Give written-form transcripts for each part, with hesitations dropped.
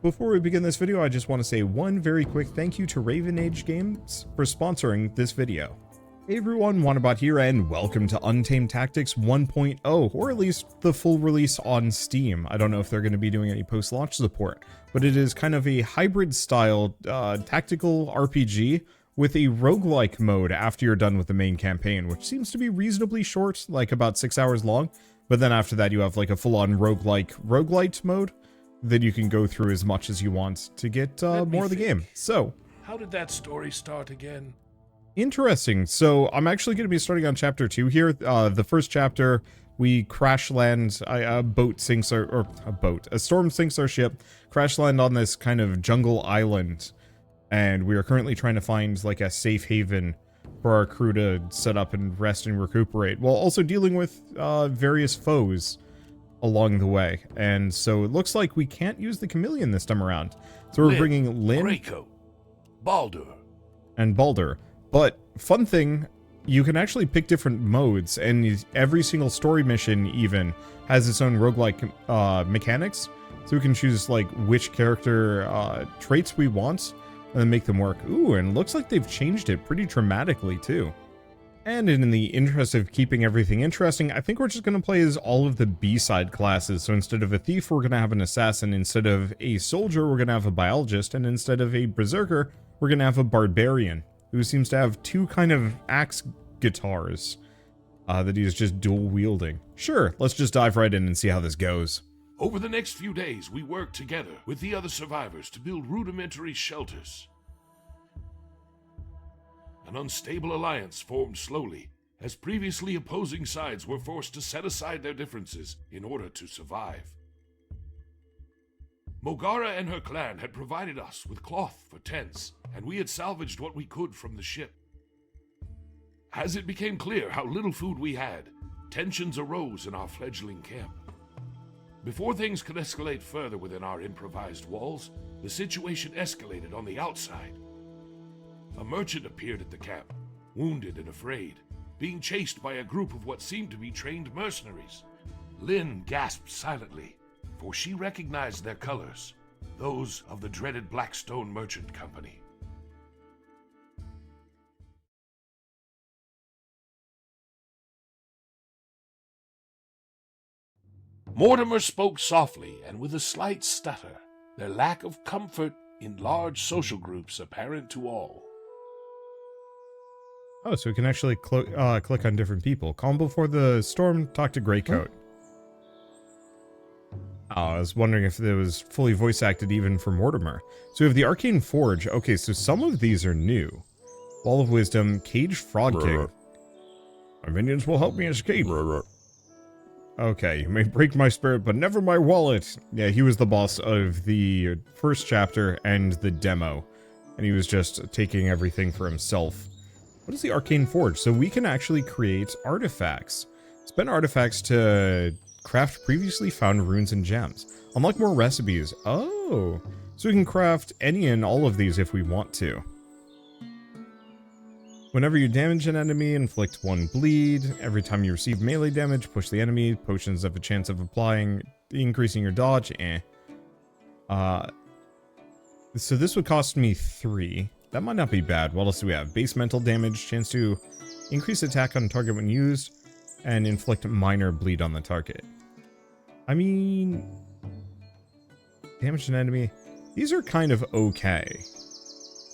Before we begin this video, I just want to say one very quick thank you to Raven Age Games for sponsoring this video. Hey everyone, Wanderbot here, and welcome to Untamed Tactics 1.0, or at least the full release on Steam. I don't know if they're going to be doing any post-launch support, but it is kind of a hybrid-style tactical RPG with a roguelike mode after you're done with the main campaign, which seems to be reasonably short, like about 6 hours long, but then after that you have like a full-on roguelite mode that you can go through as much as you want to get more of the game. So, how did that story start again? Interesting. So I'm actually going to be starting on chapter 2 here. The first chapter, we crash land, a storm sinks our ship, crash land on this kind of jungle island, and we are currently trying to find like a safe haven for our crew to set up and rest and recuperate, while also dealing with various foes along the way. And so it looks like we can't use the chameleon this time around. So we're bringing Lynn, Greycoat, Baldur, and Baldur. But fun thing, you can actually pick different modes, and every single story mission even has its own roguelike mechanics. So we can choose like which character traits we want and then make them work. Ooh, and it looks like they've changed it pretty dramatically too. And in the interest of keeping everything interesting, I think we're just going to play as all of the B-side classes. So instead of a thief, we're going to have an assassin. Instead of a soldier, we're going to have a biologist. And instead of a berserker, we're going to have a barbarian, who seems to have two kind of axe guitars that he's just dual wielding. Sure, let's just dive right in and see how this goes. Over the next few days, we worked together with the other survivors to build rudimentary shelters. An unstable alliance formed slowly, as previously opposing sides were forced to set aside their differences in order to survive. Mogara and her clan had provided us with cloth for tents, and we had salvaged what we could from the ship. As it became clear how little food we had, tensions arose in our fledgling camp. Before things could escalate further within our improvised walls, the situation escalated on the outside. A merchant appeared at the camp, wounded and afraid, being chased by a group of what seemed to be trained mercenaries. Lynn gasped silently, for she recognized their colors, those of the dreaded Blackstone Merchant Company. Mortimer spoke softly and with a slight stutter, their lack of comfort in large social groups apparent to all. Oh, so we can actually click on different people. Calm before the storm, talk to Greycoat. Oh, I was wondering if it was fully voice acted even for Mortimer. So we have the Arcane Forge. Okay, so some of these are new. Wall of Wisdom, Caged Frog King. My minions will help me escape. Okay, you may break my spirit, but never my wallet. Yeah, he was the boss of the first chapter and the demo, and he was just taking everything for himself. What is the Arcane Forge? So we can actually create artifacts. Spend artifacts to craft previously found runes and gems. Unlock more recipes. Oh, so we can craft any and all of these if we want to. Whenever you damage an enemy, inflict 1 bleed. Every time you receive melee damage, push the enemy. Potions have a chance of increasing your dodge. So this would cost me 3. That might not be bad. What else do we have? Base mental damage, chance to increase attack on target when used, and inflict minor bleed on the target. I mean, damage an enemy. These are kind of okay.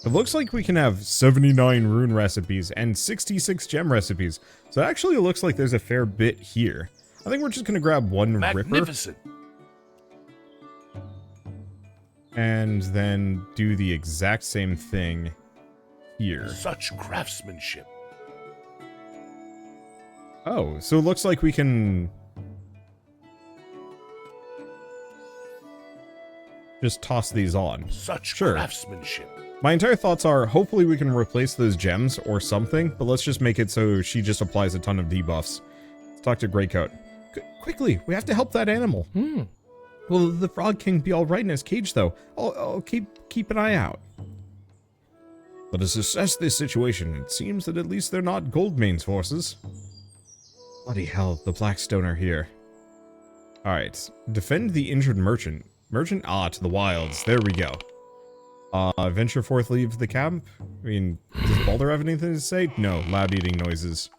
It looks like we can have 79 rune recipes and 66 gem recipes. So it actually looks like there's a fair bit here. I think we're just going to grab one Magnificent. Ripper. And then do the exact same thing here. Such craftsmanship. Oh, so it looks like we can just toss these on. Such Sure. craftsmanship. My entire thoughts are, hopefully we can replace those gems or something, but let's just make it so she just applies a ton of debuffs. Let's talk to Greycoat. Quickly, we have to help that animal. Will the Frog King be alright in his cage, though? I'll keep an eye out. Let us assess this situation. It seems that at least they're not Goldmane's forces. Bloody hell, the Blackstone are here. Alright, defend the injured merchant. Merchant? Ah, to the wilds. There we go. Venture forth, leave the camp? I mean, does Baldur have anything to say? No, loud eating noises.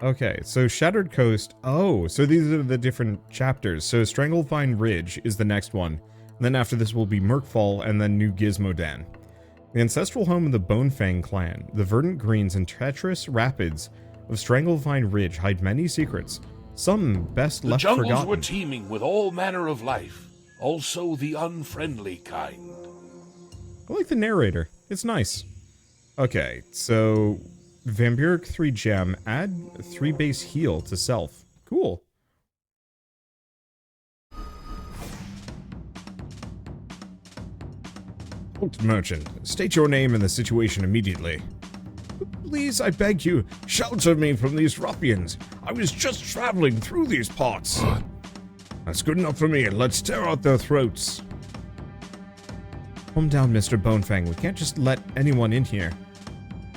Okay, so Shattered Coast. Oh, so these are the different chapters. So Stranglevine Ridge is the next one. And then after this will be Merkfall and then New Gizmodan. The ancestral home of the Bonefang clan, the verdant greens and treacherous rapids of Stranglevine Ridge hide many secrets. Some best left forgotten. The jungles were teeming with all manner of life, also the unfriendly kind. I like the narrator. It's nice. Okay, so Vampiric 3 gem, add 3 base heal to self. Cool. Merchant, state your name and the situation immediately. Please, I beg you, shelter me from these ruffians. I was just traveling through these parts. That's good enough for me. Let's tear out their throats. Calm down, Mr. Bonefang. We can't just let anyone in here.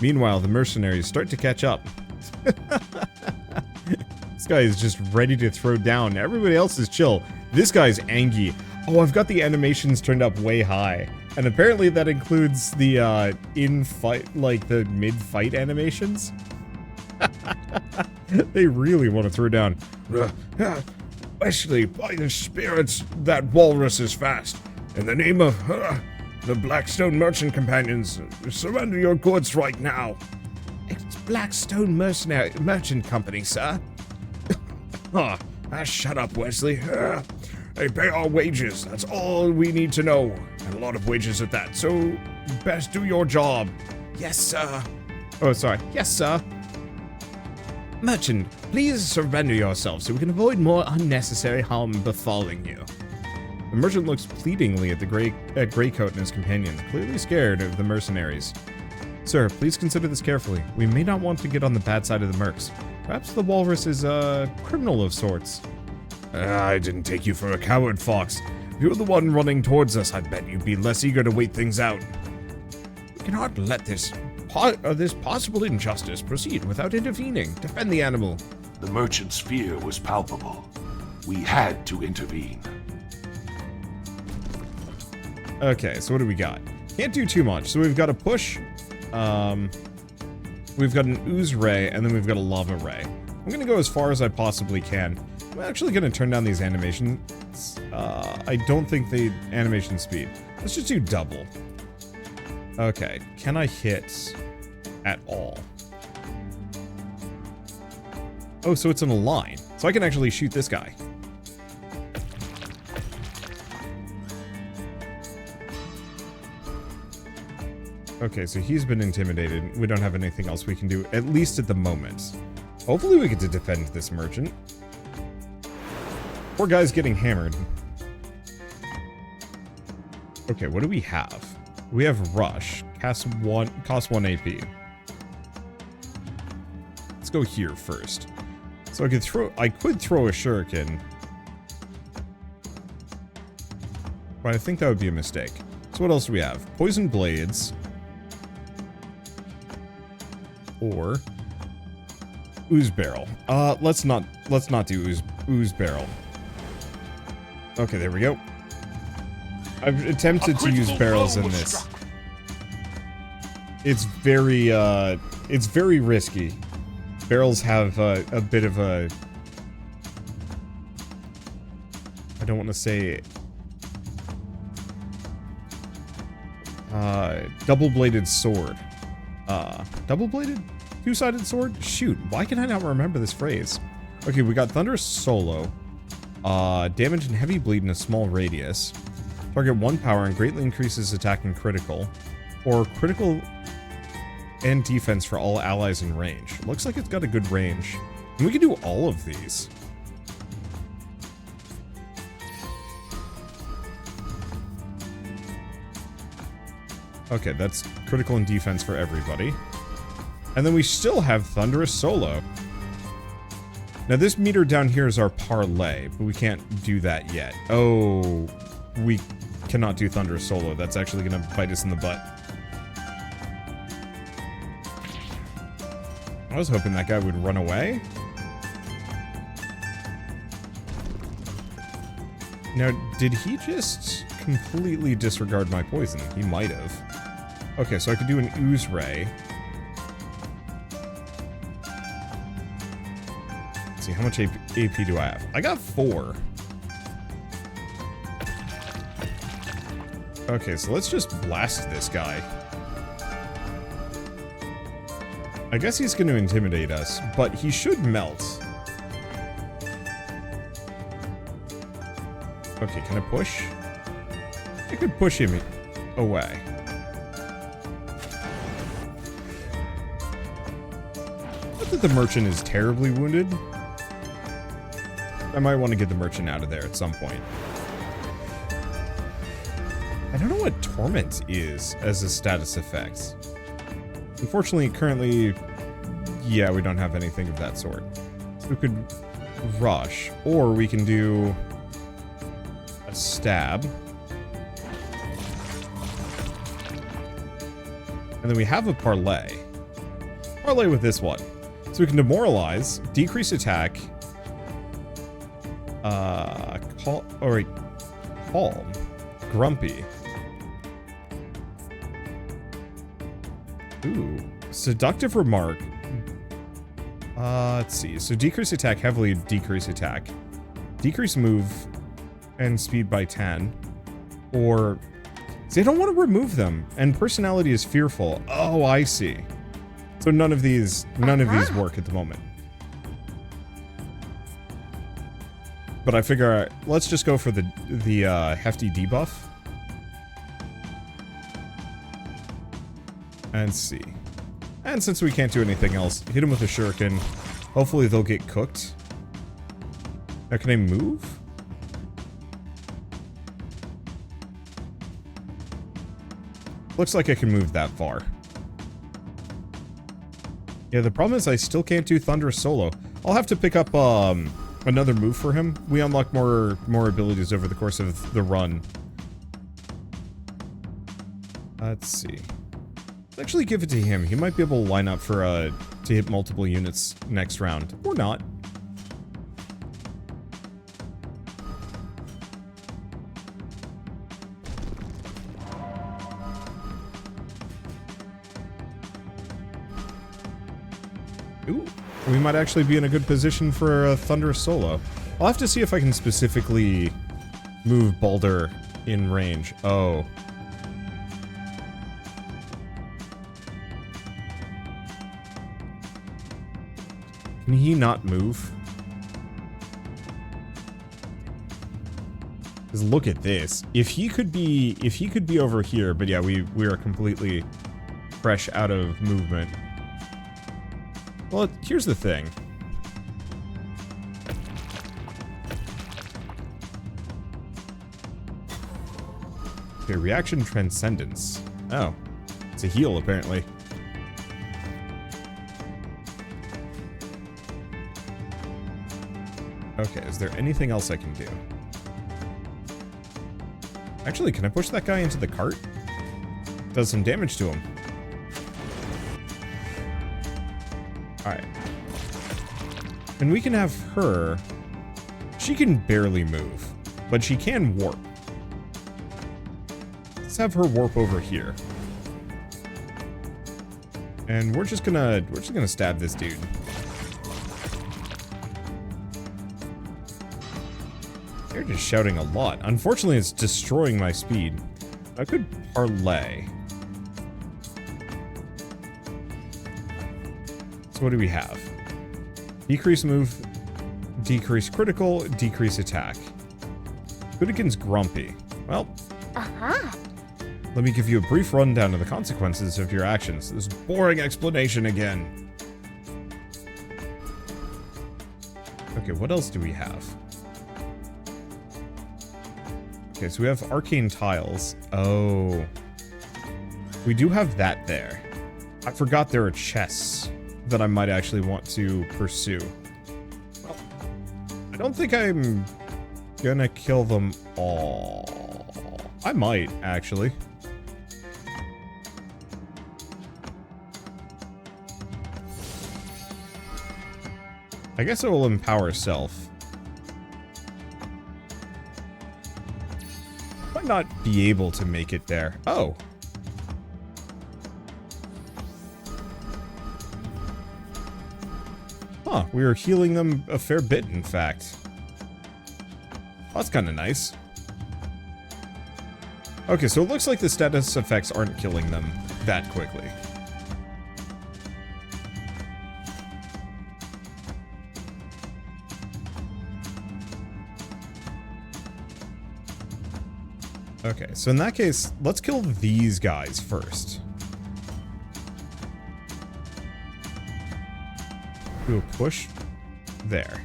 Meanwhile, the mercenaries start to catch up. This guy is just ready to throw down. Everybody else is chill. This guy's angry. Oh, I've got the animations turned up way high. And apparently that includes the in-fight, like the mid-fight animations. They really want to throw down. Wesley, by the spirits, that walrus is fast. In the name of the Blackstone Merchant Companions, surrender your goods right now. It's Blackstone Merchant Company, sir. Shut up, Wesley. They pay our wages. That's all we need to know. And a lot of wages at that. So, best do your job. Yes, sir. Oh, sorry. Yes, sir. Merchant, please surrender yourself so we can avoid more unnecessary harm befalling you. The merchant looks pleadingly at Greycoat and his companions, clearly scared of the mercenaries. Sir, please consider this carefully. We may not want to get on the bad side of the mercs. Perhaps the walrus is a criminal of sorts. I didn't take you for a coward, Fox. If you were the one running towards us, I bet you'd be less eager to wait things out. We cannot let this possible injustice proceed without intervening. Defend the animal. The merchant's fear was palpable. We had to intervene. Okay, so what do we got? Can't do too much. So we've got a push. We've got an ooze ray, and then we've got a lava ray. I'm gonna go as far as I possibly can. I'm actually gonna turn down these animations. I don't think the animation speed. Let's just do double. Okay, can I hit at all? Oh, so it's in a line. So I can actually shoot this guy. Okay, so he's been intimidated. We don't have anything else we can do, at least at the moment. Hopefully we get to defend this merchant. Poor guy's getting hammered. Okay, what do we have? We have Rush. Cost 1 AP. Let's go here first. So I could throw a shuriken. But I think that would be a mistake. So what else do we have? Poison blades. Or ooze barrel. Let's not do ooze barrel. Okay, there we go. I've attempted to use barrels in this. It's very risky. Barrels have a bit of a, I don't want to say, double-bladed sword. Double-bladed? Two-sided sword? Shoot, why can I not remember this phrase? Okay, we got Thunderous Solo. Damage and heavy bleed in a small radius. Target 1 power and greatly increases attack and critical. Or critical and defense for all allies in range. Looks like it's got a good range. And we can do all of these. Okay, that's critical and defense for everybody. And then we still have Thunderous Solo. Now this meter down here is our parlay, but we can't do that yet. Oh, we cannot do Thunderous Solo. That's actually going to bite us in the butt. I was hoping that guy would run away. Now, did he just completely disregard my poison? He might have. Okay, so I could do an ooze ray. Let's see, how much AP do I have? I got 4. Okay, so let's just blast this guy. I guess he's going to intimidate us, but he should melt. Okay, can I push? I could push him away. Not that the merchant is terribly wounded. I might want to get the merchant out of there at some point. I don't know what Torment is as a status effect. Unfortunately, currently, yeah, we don't have anything of that sort. So we could rush, or we can do a stab. And then we have a parlay. Parlay with this one. So we can demoralize, decrease attack, calm, grumpy. Ooh, seductive remark. Let's see. So decrease attack, heavily decrease attack. Decrease move and speed by 10. Or, see, I don't want to remove them. And personality is fearful. Oh, I see. So none of these work at the moment. But I figure, let's just go for the hefty debuff. And see. And since we can't do anything else, hit them with a shuriken. Hopefully they'll get cooked. Now, can I move? Looks like I can move that far. Yeah, the problem is I still can't do Thunderous Solo. I'll have to pick up another move for him. We unlock more abilities over the course of the run. Let's see. Let's actually give it to him. He might be able to line up for to hit multiple units next round. Or not. Ooh, we might actually be in a good position for a Thunderous Solo. I'll have to see if I can specifically move Baldur in range. Oh. Can he not move? Because look at this. If he could be over here, but yeah, we are completely fresh out of movement. Well, here's the thing. Okay, reaction transcendence. Oh, it's a heal apparently. Okay, is there anything else I can do? Actually, can I push that guy into the cart? Does some damage to him. Alright. And we can have her... She can barely move, but she can warp. Let's have her warp over here. And we're just gonna stab this dude. They're just shouting a lot. Unfortunately, it's destroying my speed. I could parlay. So what do we have? Decrease move, decrease critical, decrease attack. Good against Grumpy. Well, let me give you a brief rundown of the consequences of your actions. This boring explanation again. Okay, what else do we have? Okay, so we have arcane tiles. Oh. We do have that there. I forgot there are chests that I might actually want to pursue. Well, I don't think I'm gonna kill them all. I might, actually. I guess it will empower self. Might not be able to make it there. Oh. Huh, we were healing them a fair bit, in fact. That's kind of nice. Okay, so it looks like the status effects aren't killing them that quickly. Okay, so in that case, let's kill these guys first. Do a push there.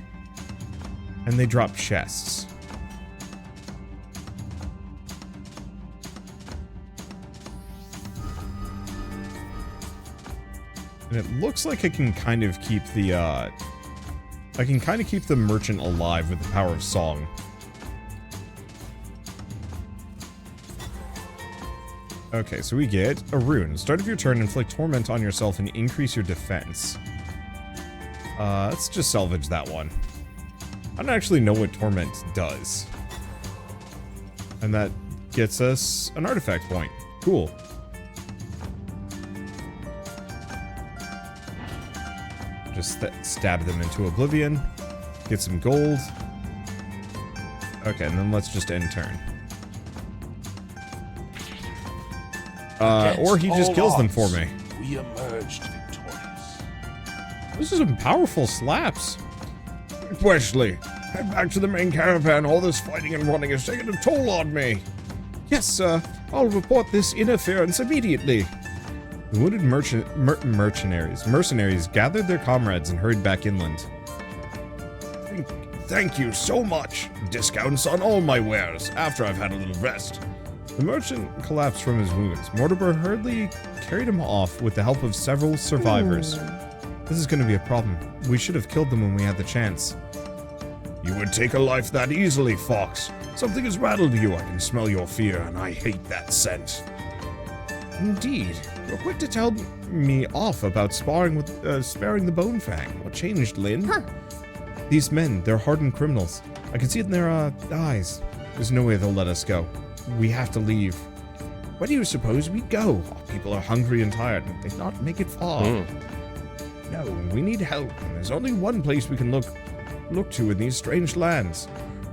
And they drop chests. And it looks like I can kind of keep the, I can kind of keep the merchant alive with the power of song. Okay, so we get a rune. Start of your turn, inflict torment on yourself and increase your defense. Let's just salvage that one. I don't actually know what torment does. And that gets us an artifact point. Cool. Just stab them into oblivion. Get some gold. Okay, and then let's just end turn. Or he just kills them for me. We emerged victorious. Those are some powerful slaps. Wesley, head back to the main caravan. All this fighting and running is taking a toll on me. Yes, sir. I'll report this interference immediately. The wounded mercenaries gathered their comrades and hurried back inland. Thank you so much. Discounts on all my wares after I've had a little rest. The merchant collapsed from his wounds. Mortimer hurriedly carried him off with the help of several survivors. This is going to be a problem. We should have killed them when we had the chance. You would take a life that easily, Fox. Something has rattled you. I can smell your fear, and I hate that scent. Indeed. You're quick to tell me off about sparing the Bonefang. What changed, Lynn? Huh. These men, they're hardened criminals. I can see it in their eyes. There's no way they'll let us go. We have to leave. Where do you suppose we go? Our people are hungry and tired, and they'd not make it far. No, we need help, and there's only one place we can look to in these strange lands.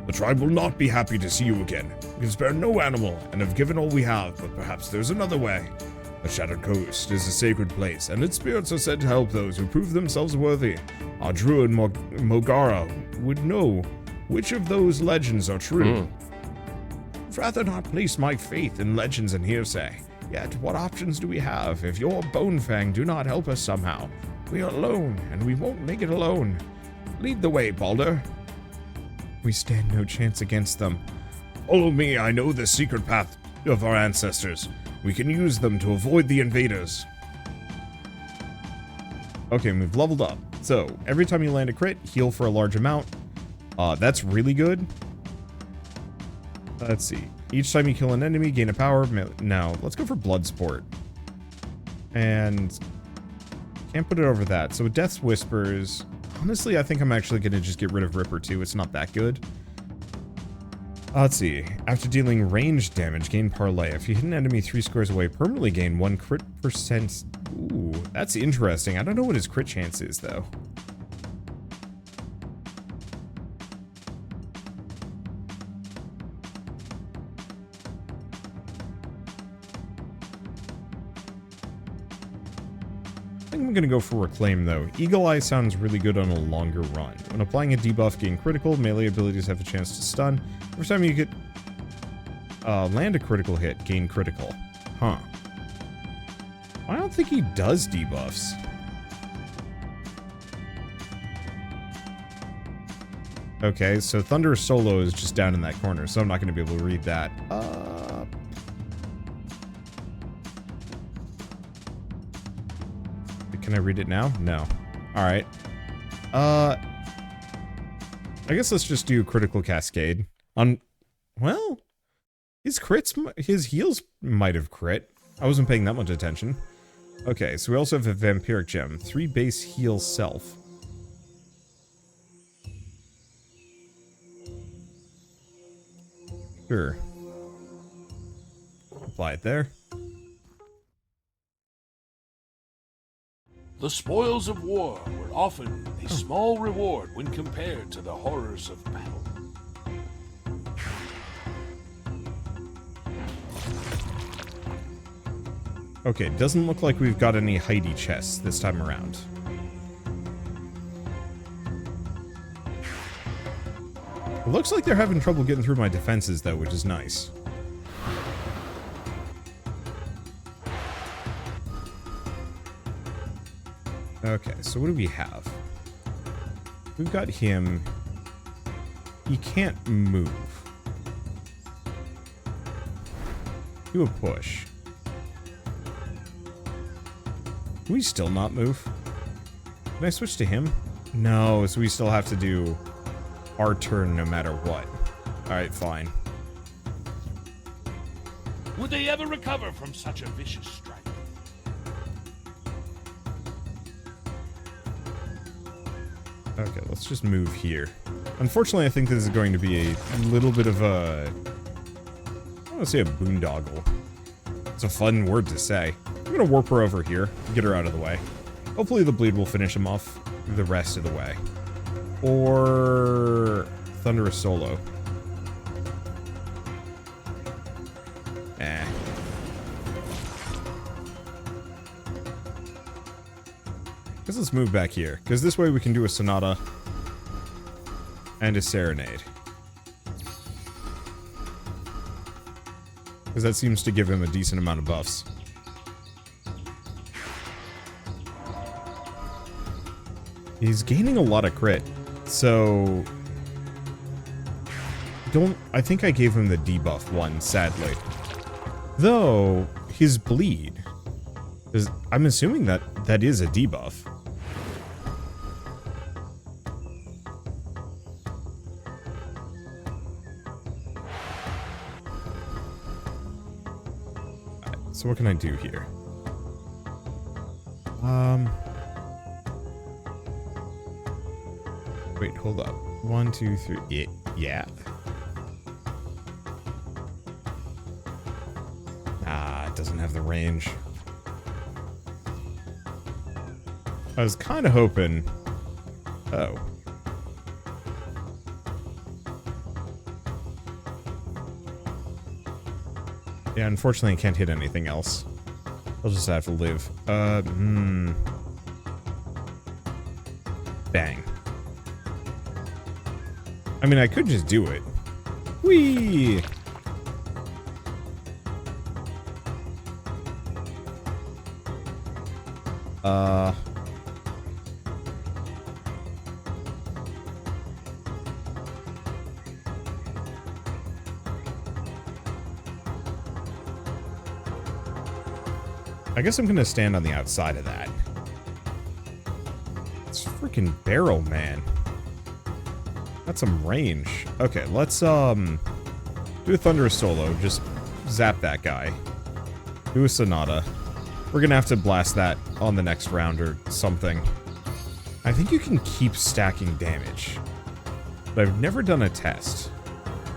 The tribe will not be happy to see you again. We can spare no animal, and have given all we have, but perhaps there's another way. The Shattered Coast is a sacred place, and its spirits are said to help those who prove themselves worthy. Our druid Mogara would know which of those legends are true. I'd rather not place my faith in legends and hearsay. Yet, what options do we have if your Bonefang do not help us somehow? We are alone, and we won't make it alone. Lead the way, Balder. We stand no chance against them. Follow me, I know the secret path of our ancestors. We can use them to avoid the invaders. Okay, we've leveled up. So, every time you land a crit, heal for a large amount. That's really good. Let's see. Each time you kill an enemy, gain a power. Now, let's go for Bloodsport. And can't put it over that. So with Death's Whispers, honestly, I think I'm actually going to just get rid of Ripper too. It's not that good. Let's see. After dealing ranged damage, gain Parlay. If you hit an enemy 3 squares away, permanently gain 1 crit percent. Ooh, that's interesting. I don't know what his crit chance is, though. I think I'm going to go for Reclaim, though. Eagle Eye sounds really good on a longer run. When applying a debuff, gain critical. Melee abilities have a chance to stun. Every time you get land a critical hit, gain critical. Huh. I don't think he does debuffs. Okay, so Thunder Solo is just down in that corner, so I'm not going to be able to read that. Can I read it now? No. Alright. I guess let's just do Critical Cascade. Well, his heals might have crit. I wasn't paying that much attention. Okay, so we also have a Vampiric Gem. 3 base heal self. Sure. Apply it there. The spoils of war were often a small reward when compared to the horrors of battle. Okay, doesn't look like we've got any Heidi chests this time around. It looks like they're having trouble getting through my defenses, though, which is nice. Okay, so what do we have? We've got him. He can't move. Do a push. Can we still not move? Can I switch to him? No, so we still have to do our turn no matter what. Alright, fine. Would they ever recover from such a vicious strike? Okay, let's just move here. Unfortunately, I think this is going to be a little bit of a... I don't want to say a boondoggle. It's a fun word to say. I'm going to warp her over here, get her out of the way. Hopefully the bleed will finish him off the rest of the way. Or... Thunderous Solo. Guess let's move back here, because this way we can do a Sonata and a Serenade. Because that seems to give him a decent amount of buffs. He's gaining a lot of crit, so... I think I gave him the debuff one, sadly. Though, his bleed... I'm assuming that is a debuff. So what can I do here? Wait, hold up. 1, 2, 3. Yeah. Ah, it doesn't have the range. I was kind of hoping... Oh. Yeah, unfortunately I can't hit anything else. I'll just have to live. Bang. I mean, I could just do it. Whee! I guess I'm gonna stand on the outside of that. It's freaking Barrel, man. That's some range. Okay, let's, do a Thunderous Solo. Just zap that guy. Do a Sonata. We're gonna have to blast that on the next round or something. I think you can keep stacking damage. But I've never done a test.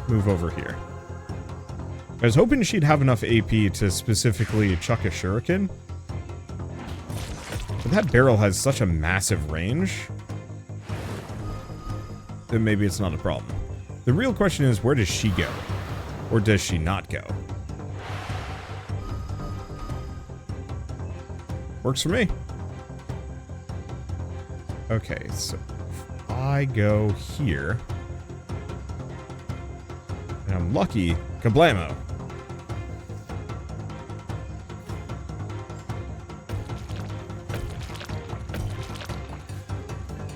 Move over here. I was hoping she'd have enough AP to specifically chuck a shuriken. But that barrel has such a massive range that maybe it's not a problem. The real question is, where does she go? Or does she not go? Works for me. Okay, so if I go here, and I'm lucky, kablamo.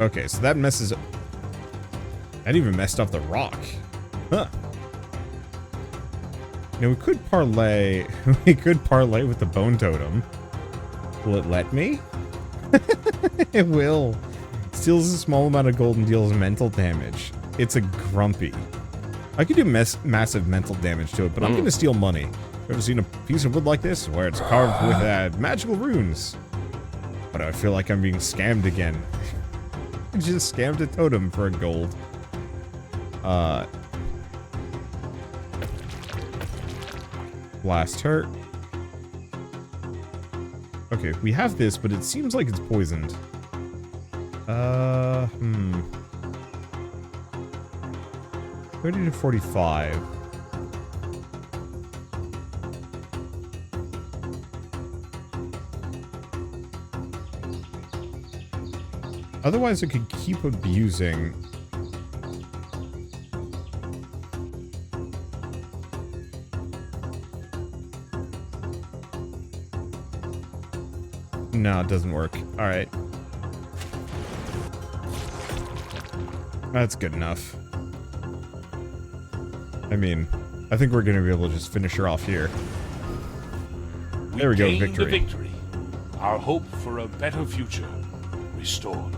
Okay, so that messes up. That even messed up the rock. Huh. Now we could parlay. We could parlay with the bone totem. Will it let me? It will. Steals a small amount of gold and deals mental damage. It's a grumpy. I could do massive mental damage to it, but I'm gonna steal money. Ever seen a piece of wood like this where it's carved with magical runes? But I feel like I'm being scammed again. I just scammed a totem for a gold. Blast her. Okay, we have this, but it seems like it's poisoned. 30 to 45. Otherwise, I could keep abusing. No, it doesn't work. All right. That's good enough. I mean, I think we're going to be able to just finish her off here. There we go, victory. The victory. Our hope for a better future restored.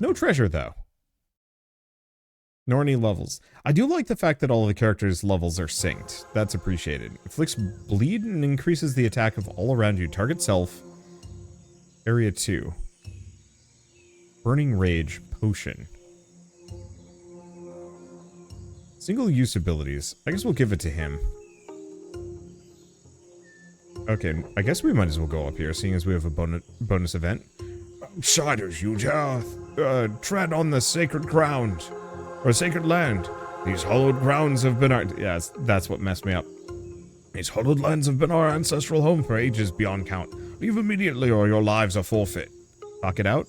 No treasure, though. Nor any levels. I do like the fact that all the characters' levels are synced. That's appreciated. Inflicts bleed and increases the attack of all around you. Target self. Area 2. Burning Rage Potion. Single use abilities. I guess we'll give it to him. Okay, I guess we might as well go up here, seeing as we have a bonus event. Outsiders, you dare tread on the sacred ground, or sacred land. These hallowed grounds have been our... Yes, that's what messed me up. These hallowed lands have been our ancestral home for ages beyond count. Leave immediately or your lives are forfeit. Talk it out?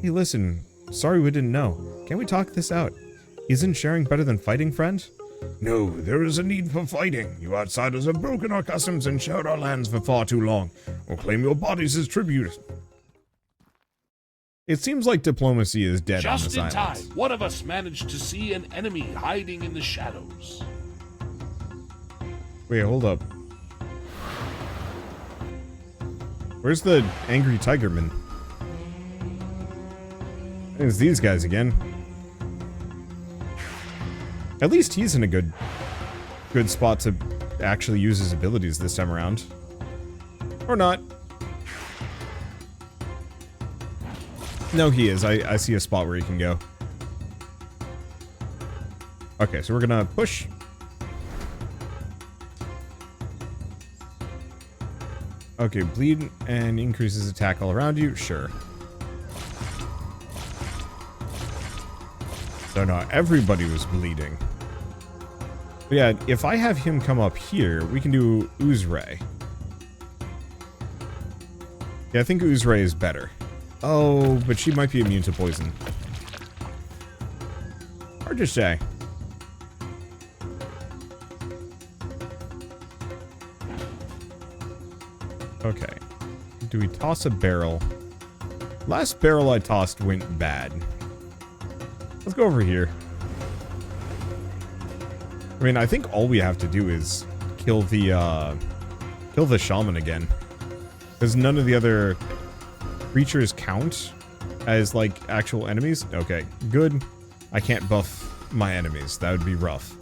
Hey, listen. Sorry we didn't know. Can we talk this out? Isn't sharing better than fighting, friend? No, there is a need for fighting. You outsiders have broken our customs and shared our lands for far too long. We'll claim your bodies as tribute. It seems like diplomacy is dead on Just this in island. time, one of us managed to see an enemy hiding in the shadows. Wait, hold up. Where's the angry tigerman? It's these guys again. At least he's in a good spot to actually use his abilities this time around. Or not. No, he is. I see a spot where he can go. Okay, so we're gonna push. Okay, bleed and increases attack all around you. Sure. So no, everybody was bleeding. But yeah, if I have him come up here, we can do Ooze Ray. Yeah, I think Ooze Ray is better. Oh, but she might be immune to poison. Hard to say. Okay. Do we toss a barrel? Last barrel I tossed went bad. Let's go over here. I mean, I think all we have to do is kill the shaman again. Because none of the other creatures count as, like, actual enemies. Okay, good. I can't buff my enemies. That would be rough.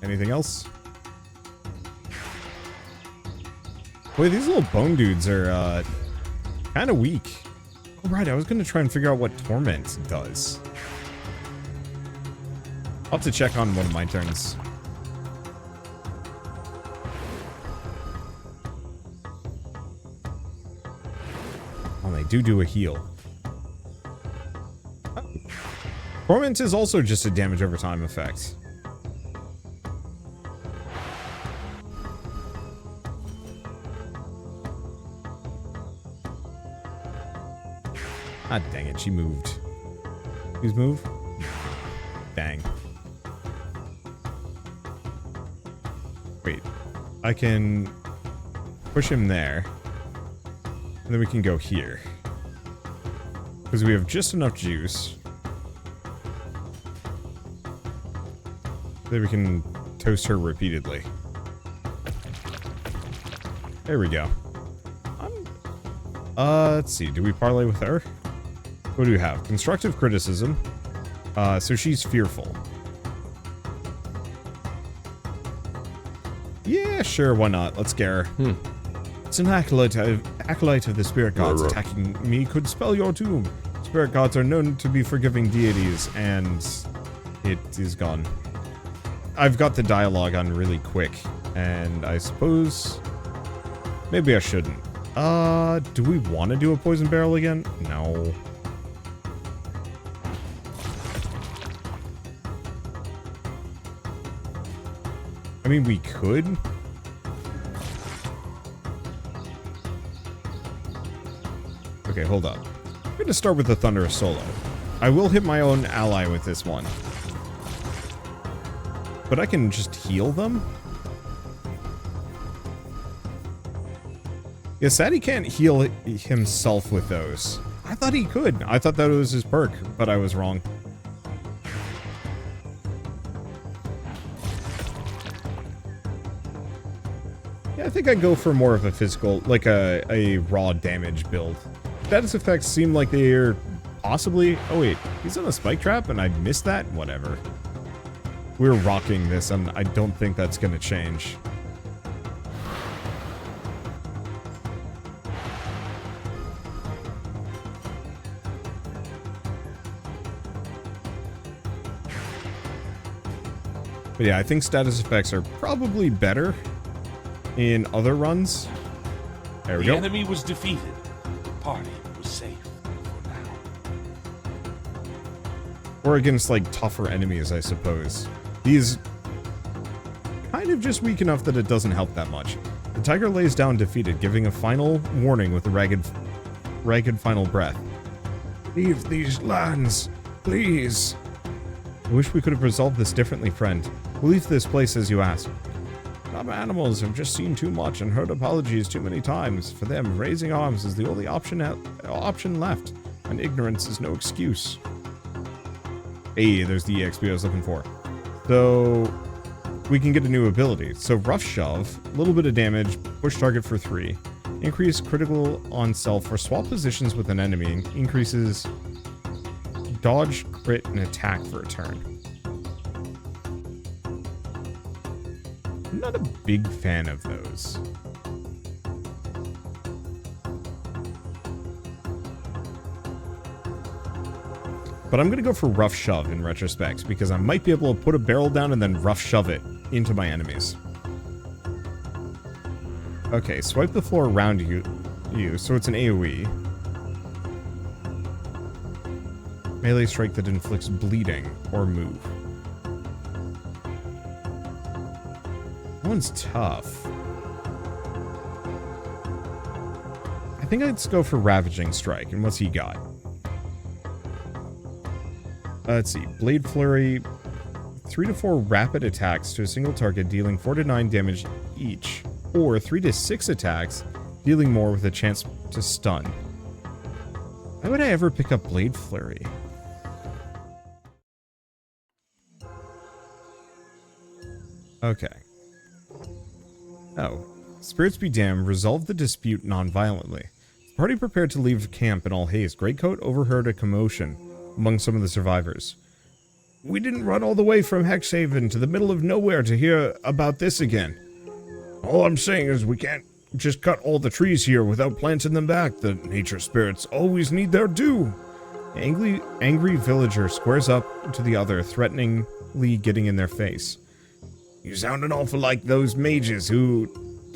Anything else? Boy, these little bone dudes are, kind of weak. Oh, right, I was going to try and figure out what Torment does. I'll have to check on one of my turns. Oh, they do a heal. Oh. Torment is also just a damage over time effect. Ah, dang it, she moved. Please move. Dang. Wait. I can push him there. And then we can go here. Because we have just enough juice. Then we can toast her repeatedly. There we go. Let's see. Do we parlay with her? What do we have? Constructive criticism. So she's fearful. Yeah, sure, why not? Let's scare her. It's an acolyte of the spirit gods. Attacking me could spell your doom. Spirit gods are known to be forgiving deities, and It is gone. I've got the dialogue on really quick, and I suppose maybe I shouldn't. Do we want to do a poison barrel again? No. I mean, we could. Okay, hold up. I'm going to start with the Thunderous Solo. I will hit my own ally with this one. But I can just heal them? Yeah, sad he can't heal himself with those. I thought he could. I thought that was his perk, but I was wrong. Yeah, I think I'd go for more of a physical, like a raw damage build. Status effects seem like they're possibly... Oh wait, he's on a spike trap and I missed that? Whatever. We're rocking this and I don't think that's gonna change. But yeah, I think status effects are probably better in other runs. There we go. The enemy was defeated. The party was safe for now. Or against, like, tougher enemies, I suppose. These kind of just weak enough that it doesn't help that much. The tiger lays down defeated, giving a final warning with a ragged final breath. Leave these lands, please. I wish we could have resolved this differently, friend. We'll leave this place as you asked. Some animals have just seen too much and heard apologies too many times. For them, raising arms is the only option left, and ignorance is no excuse. Hey, there's the EXP I was looking for. So, we can get a new ability. So, Rough Shove, a little bit of damage, push target for 3. Increase critical on self or swap positions with an enemy. Increases dodge, crit, and attack for a turn. I'm not a big fan of those. But I'm going to go for Rough Shove in retrospect, because I might be able to put a barrel down and then Rough Shove it into my enemies. Okay, swipe the floor around you, so it's an AoE. Melee strike that inflicts bleeding or move. That one's tough. I think I'd go for Ravaging Strike, and what's he got? Let's see. Blade Flurry. 3 to 4 rapid attacks to a single target, dealing 4 to 9 damage each. Or 3 to 6 attacks, dealing more with a chance to stun. Why would I ever pick up Blade Flurry? Okay. Oh. Spirits be damned, resolve the dispute non-violently. The party prepared to leave camp in all haste. Greycoat overheard a commotion among some of the survivors. We didn't run all the way from Hexhaven to the middle of nowhere to hear about this again. All I'm saying is we can't just cut all the trees here without planting them back. The nature spirits always need their due. An angry villager squares up to the other, threateningly getting in their face. You sound an awful like those mages who...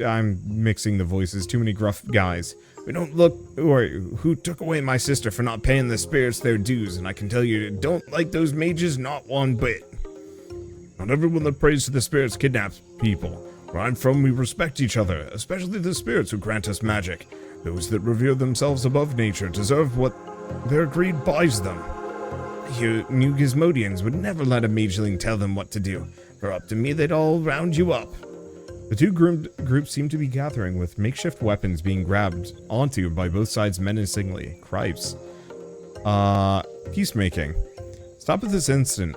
I'm mixing the voices, too many gruff guys. We don't look... or who took away my sister for not paying the spirits their dues, and I can tell you, don't like those mages not one bit. Not everyone that prays to the spirits kidnaps people. Where I'm from, we respect each other, especially the spirits who grant us magic. Those that revere themselves above nature deserve what their greed buys them. You New Gizmodians would never let a mageling tell them what to do. For up to me, they'd all round you up. The two groups seem to be gathering, with makeshift weapons being grabbed onto by both sides menacingly. Cripes. Peacemaking. Stop at this instant.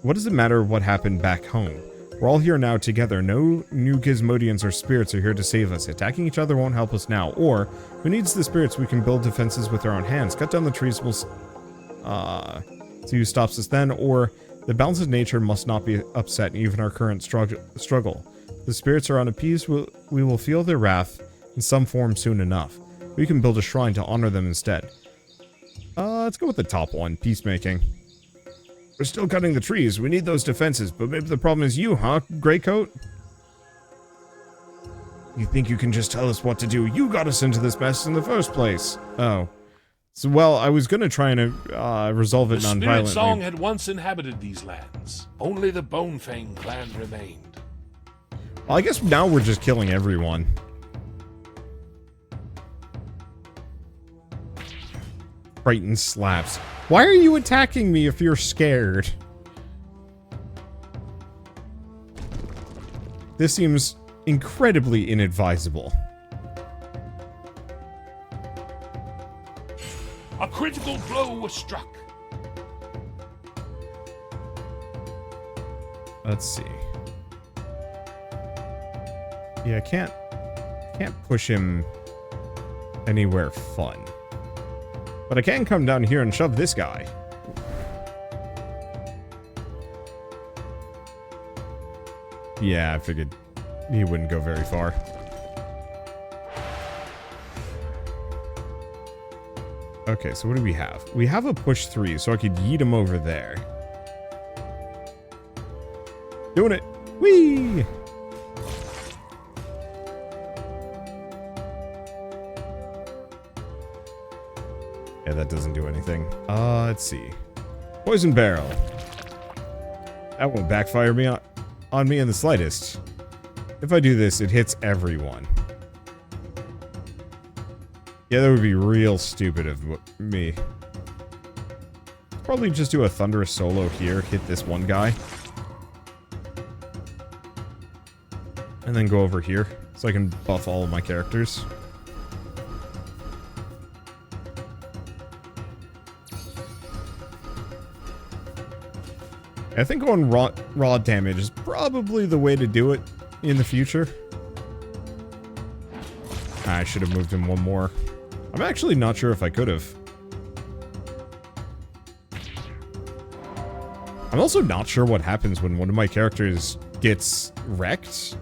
What does it matter what happened back home? We're all here now together. No New Gizmodians or spirits are here to save us. Attacking each other won't help us now. Or, who needs the spirits? We can build defenses with our own hands. Cut down the trees, we'll... see who stops us then. Or... the balance of nature must not be upset in even our current struggle. The spirits are unappeased, we will feel their wrath in some form soon enough. We can build a shrine to honor them instead. Let's go with the top one, peacemaking. We're still cutting the trees. We need those defenses, but maybe the problem is you, huh, Greycoat? You think you can just tell us what to do? You got us into this mess in the first place. Oh. So, well, I was gonna try and resolve it The Spirit non-violently. Song had once inhabited these lands. Only the Bonefang clan remained. Well, I guess now we're just killing everyone. Frightened slaps. Why are you attacking me if you're scared? This seems incredibly inadvisable. A critical blow was struck. Let's see. Yeah, I can't push him anywhere fun. But I can come down here and shove this guy. Yeah, I figured he wouldn't go very far. Okay, so what do we have? We have a push 3, so I could yeet him over there. Doing it! Whee! Yeah, that doesn't do anything. Let's see. Poison barrel. That won't backfire me on me in the slightest. If I do this, it hits everyone. Yeah, that would be real stupid of me. Probably just do a thunderous solo here, hit this one guy. And then go over here, so I can buff all of my characters. I think going raw damage is probably the way to do it in the future. I should have moved him one more. I'm actually not sure if I could have. I'm also not sure what happens when one of my characters gets wrecked.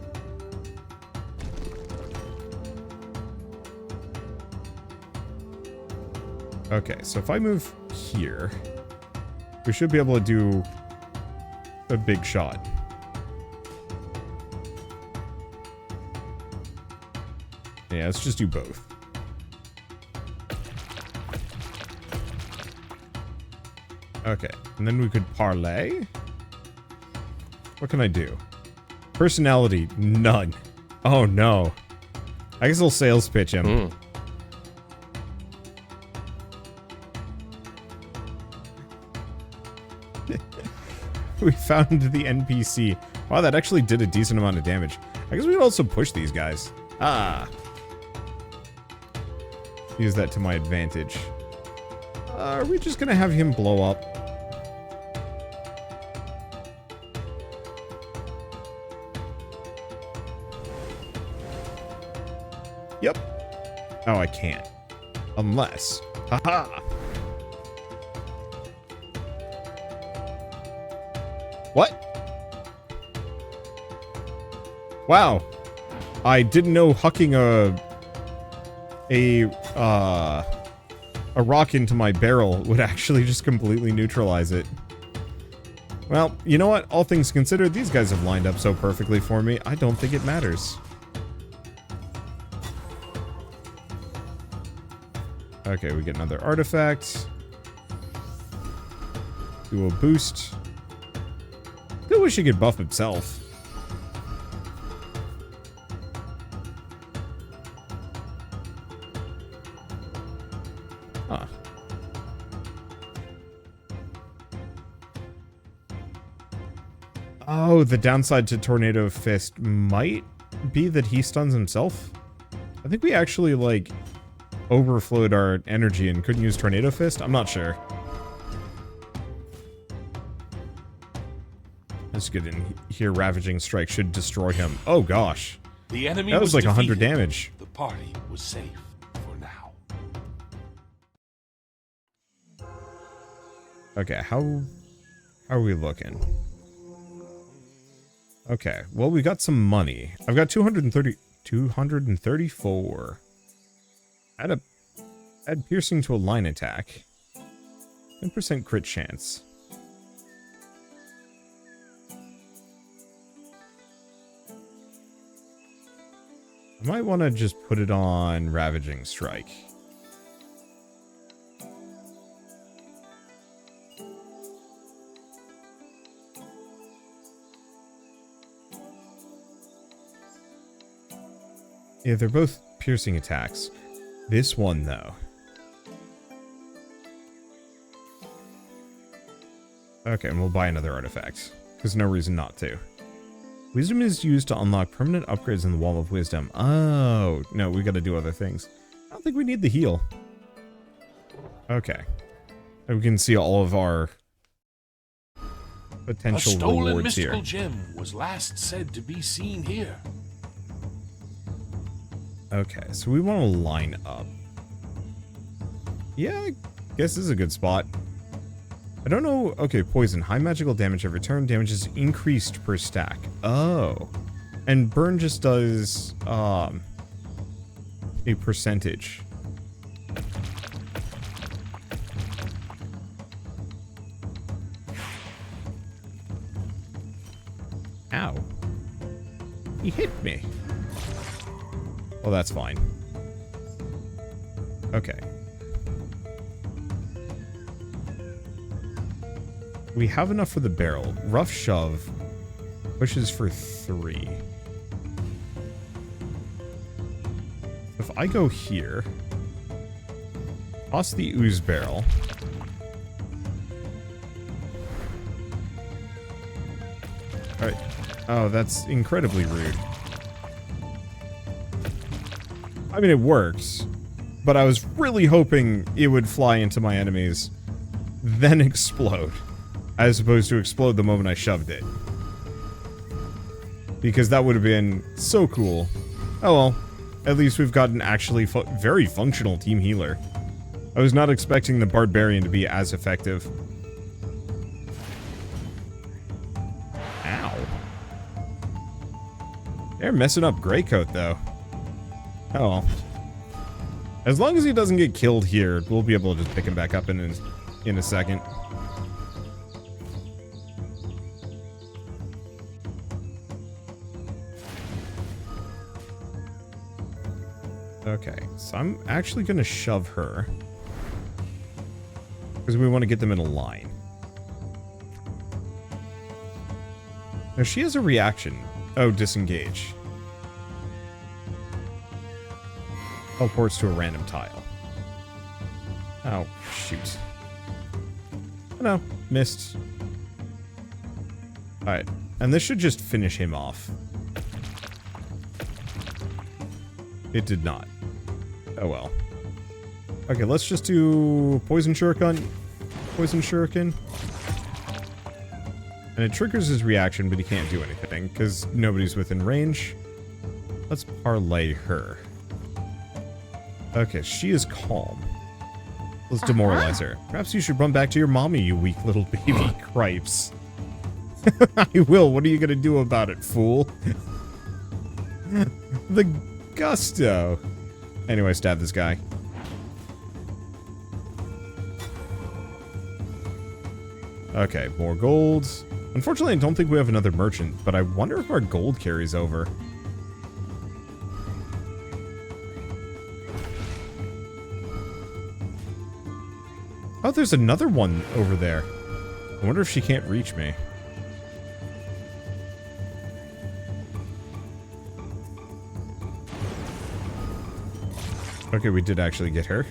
Okay, so if I move here, we should be able to do a big shot. Yeah, let's just do both. Okay, and then we could parlay. What can I do? Personality, none. Oh no. I guess I'll sales pitch him. We found the NPC. Wow, that actually did a decent amount of damage. I guess we could also push these guys. Ah. Use that to my advantage. Are we just gonna have him blow up? Yep. Oh, I can't. Unless. Haha. What? Wow. I didn't know hucking a rock into my barrel would actually just completely neutralize it. Well, you know what? All things considered, these guys have lined up so perfectly for me, I don't think it matters. Okay, we get another artifact. Do a boost. I wish he could buff himself. Huh. Oh, the downside to Tornado Fist might be that he stuns himself. I think we actually, like, overflowed our energy and couldn't use Tornado Fist. I'm not sure. Let's get in here. Ravaging Strike should destroy him. Oh gosh. The enemy that was like 100 defeated. damage. The party was safe for now. Okay, how are we looking? Okay, well, we got some money. I've got 234. Add piercing to a line attack. 10% crit chance. I might want to just put it on Ravaging Strike. Yeah, they're both piercing attacks. This one, though. Okay, and we'll buy another artifact. There's no reason not to. Wisdom is used to unlock permanent upgrades in the Wall of Wisdom. Oh, no, we gotta do other things. I don't think we need the heal. Okay. And we can see all of our potential rewards here. A stolen mystical gem was last said to be seen here. Okay, so we want to line up. Yeah, I guess this is a good spot. I don't know. Okay, poison. High magical damage every turn. Damage is increased per stack. Oh. And burn just does a percentage. Ow. He hit me. Well, that's fine. Okay. We have enough for the barrel. Rough Shove pushes for 3. If I go here, toss the ooze barrel. Alright. Oh, that's incredibly rude. I mean, it works, but I was really hoping it would fly into my enemies, then explode, as opposed to explode the moment I shoved it. Because that would have been so cool. Oh well, at least we've got an actually very functional team healer. I was not expecting the Barbarian to be as effective. Ow. They're messing up Greycoat, though. Oh well. As long as he doesn't get killed here, we'll be able to just pick him back up in a second. Okay, so I'm actually going to shove her. Because we want to get them in a line. Now, she has a reaction. Oh, disengage. Teleports to a random tile. Oh, shoot. Oh, no, missed. Alright, and this should just finish him off. It did not. Oh well. Okay, let's just do Poison Shuriken. Poison Shuriken. And it triggers his reaction, but he can't do anything, because nobody's within range. Let's parlay her. Okay, she is calm. Let's demoralize her. Perhaps you should run back to your mommy, you weak little baby cripes. I will. What are you gonna do about it, fool? The gusto. Anyway, stab this guy. Okay, more gold. Unfortunately, I don't think we have another merchant, but I wonder if our gold carries over. Oh, there's another one over there. I wonder if she can't reach me. Okay, we did actually get her.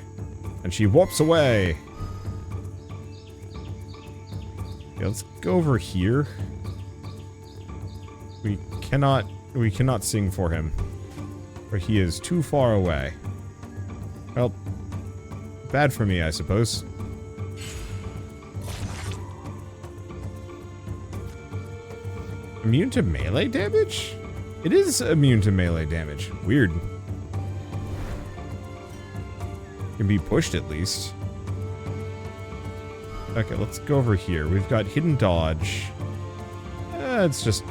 And she whoops away. Okay, let's go over here. We cannot sing for him. For he is too far away. Well, bad for me, I suppose. Immune to melee damage? It is immune to melee damage. Weird. Can be pushed at least. Okay, let's go over here. We've got hidden dodge. It's just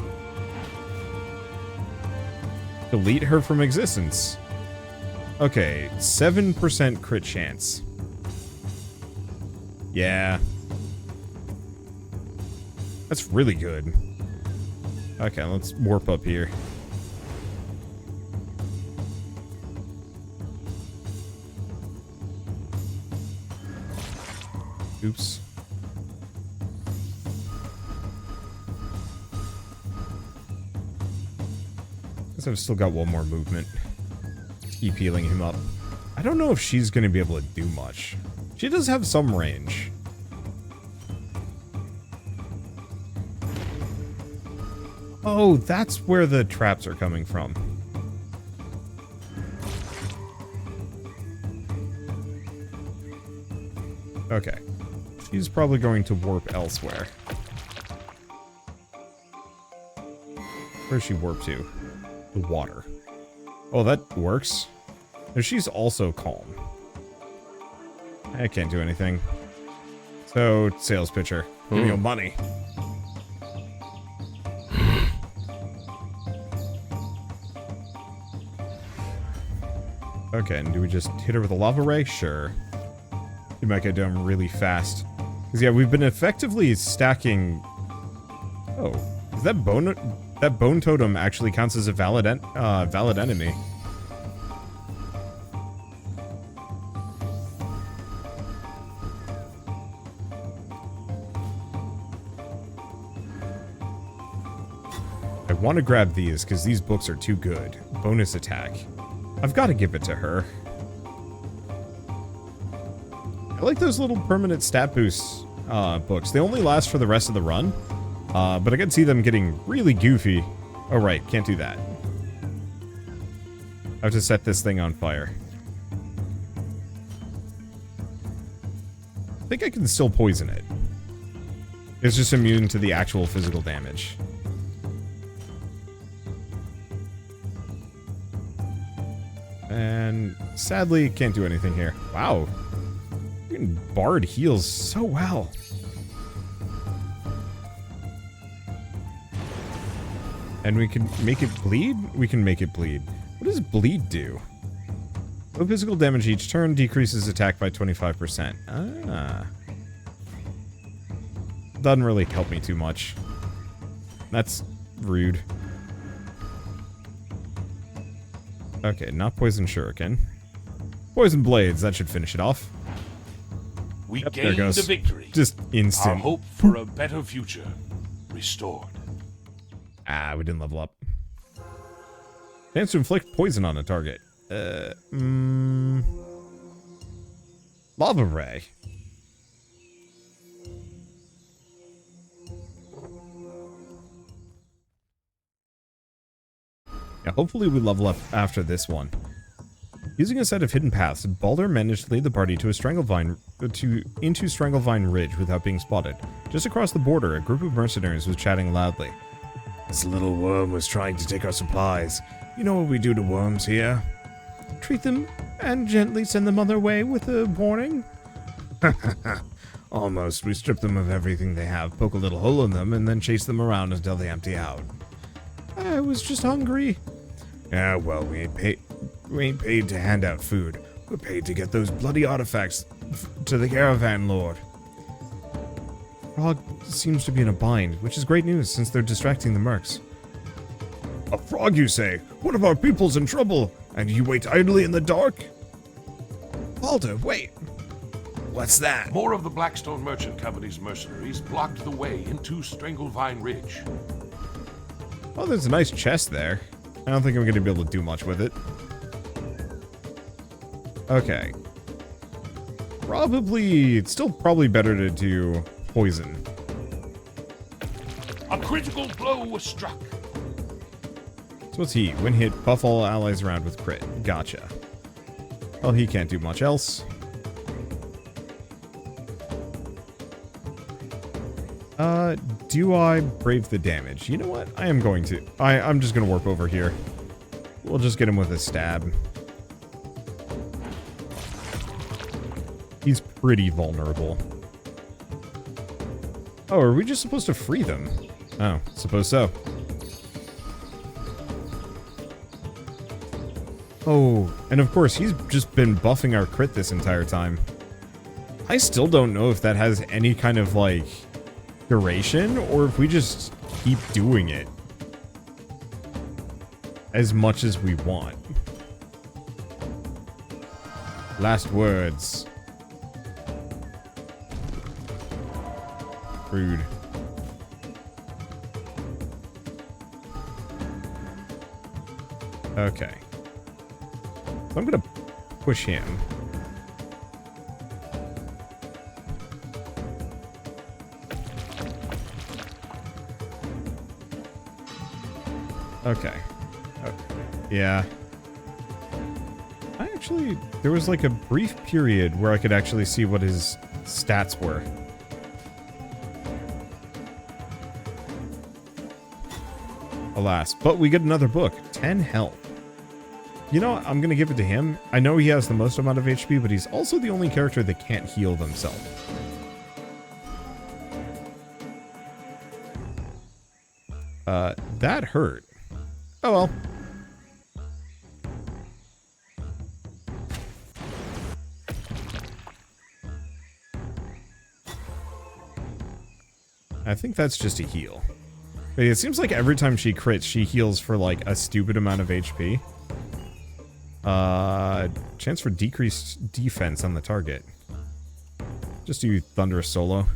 delete her from existence. Okay, 7% crit chance. Yeah. That's really good. Okay, let's warp up here. Oops. Guess I've still got one more movement. Keep healing him up. I don't know if she's going to be able to do much. She does have some range. Oh, that's where the traps are coming from. Okay. She's probably going to warp elsewhere. Where's she warp to? The water. Oh, that works. And she's also calm. I can't do anything. So, sales pitcher. Give me your money. Okay, and do we just hit her with a lava ray? Sure. You might get done really fast. Because, yeah, we've been effectively stacking... Oh, is that bone... That bone totem actually counts as a valid enemy. I want to grab these because these books are too good. Bonus attack. I've got to give it to her. I like those little permanent stat boost books. They only last for the rest of the run. But I can see them getting really goofy. Oh, right. Can't do that. I have to set this thing on fire. I think I can still poison it. It's just immune to the actual physical damage. And sadly, can't do anything here. Wow. Bard heals so well. And we can make it bleed? We can make it bleed. What does bleed do? Low physical damage each turn, decreases attack by 25%. Ah. Doesn't really help me too much. That's rude. Okay, not poison shuriken. Poison blades, that should finish it off. We Yep, gained a victory. Just instant. Our hope for a better future restored. Ah, we didn't level up. Chance to inflict poison on a target. Lava ray. Yeah, hopefully we level up after this one. Using a set of hidden paths, Baldur managed to lead the party to a Stranglevine into Stranglevine Ridge without being spotted. Just across the border, a group of mercenaries was chatting loudly. This little worm was trying to take our supplies. You know what we do to worms here? Treat them and gently send them on their way with a warning. Almost. We strip them of everything they have, poke a little hole in them, and then chase them around until they empty out. I was just hungry. Yeah, well, we ain't paid to hand out food. We're paid to get those bloody artifacts to the caravan lord. Frog seems to be in a bind, which is great news since they're distracting the mercs. A frog, you say? One of our people's in trouble, and you wait idly in the dark? Baldur, wait! What's that? More of the Blackstone Merchant Company's mercenaries blocked the way into Stranglevine Ridge. Oh, there's a nice chest there. I don't think I'm going to be able to do much with it. Okay. It's still probably better to do poison. A critical blow was struck. So what's he? When hit, buff all allies around with crit. Gotcha. Well, he can't do much else. Do I brave the damage? You know what? I am going to. I'm just going to warp over here. We'll just get him with a stab. He's pretty vulnerable. Oh, are we just supposed to free them? Oh, suppose so. Oh, and of course, he's just been buffing our crit this entire time. I still don't know if that has any kind of, like, duration, or if we just keep doing it as much as we want. Last words. Rude. Okay. So I'm gonna push him. Okay. Yeah. There was like a brief period where I could actually see what his stats were. Alas. But we get another book. 10 health. You know what? I'm going to give it to him. I know he has the most amount of HP, but he's also the only character that can't heal themselves. That hurt. Oh well. I think that's just a heal. But it seems like every time she crits, she heals for like a stupid amount of HP. Chance for decreased defense on the target. Just do Thunderous Solo.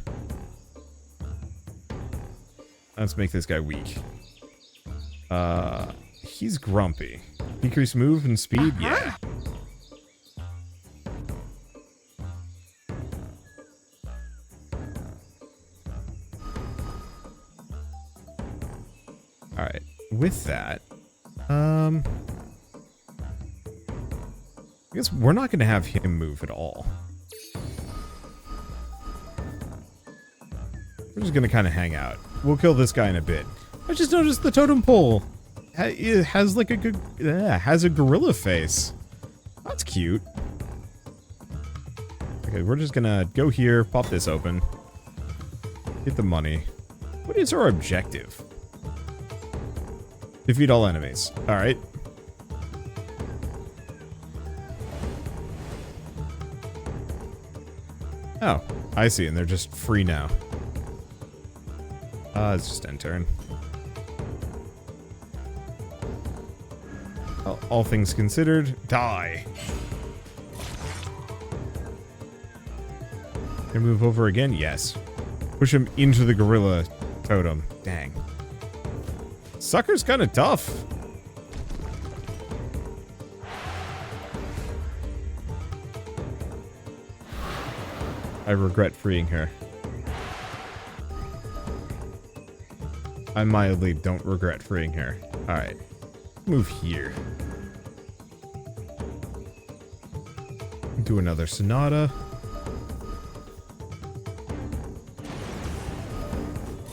Let's make this guy weak. He's grumpy. Decrease move and speed? Yeah. Alright. With that, I guess we're not going to have him move at all. We're just going to kind of hang out. We'll kill this guy in a bit. I just noticed the totem pole. It has like has a gorilla face. That's cute. Okay, we're just gonna go here, pop this open, get the money. What is our objective? Defeat all enemies. All right. Oh, I see, and they're just free now. It's just end turn. All things considered, die. Can I move over again? Yes. Push him into the gorilla totem. Dang. Sucker's kind of tough. I regret freeing her. I mildly don't regret freeing her. Alright. Move here. Do another Sonata.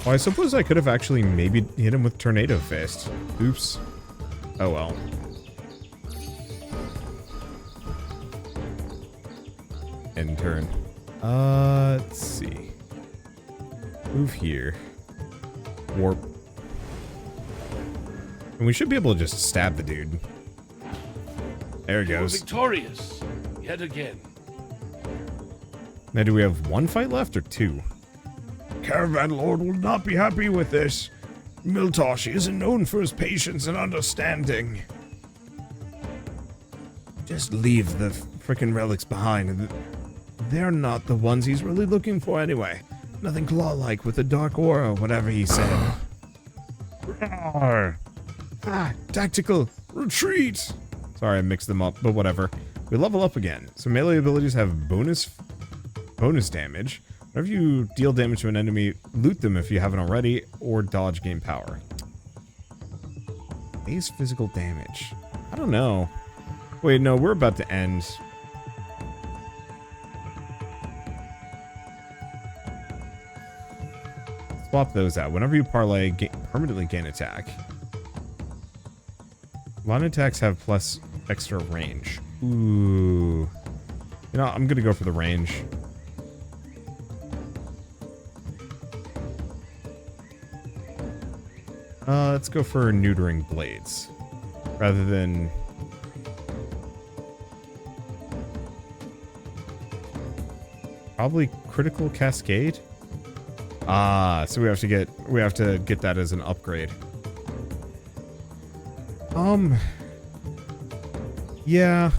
Oh, I suppose I could have actually maybe hit him with Tornado Fist. Oops. Oh well. End turn. Let's see. Move here. Warp. And we should be able to just stab the dude. There it goes. Victorious, yet again. Now, do we have one fight left or two? Caravan Lord will not be happy with this. Miltosh isn't known for his patience and understanding. Just leave the frickin' relics behind. They're not the ones he's really looking for anyway. Nothing claw-like with a dark aura, whatever he said. Tactical retreat. Sorry, I mixed them up, but whatever. We level up again. So melee abilities have bonus damage. Whenever you deal damage to an enemy, loot them if you haven't already, or dodge gain power. Base physical damage. I don't know. Wait, no, we're about to end. Swap those out. Whenever you parlay, permanently gain attack. Line attacks have plus extra range. Ooh. You know, I'm gonna go for the range. Let's go for neutering blades. Rather than... probably critical cascade? Ah, so we have to get that as an upgrade. Yeah,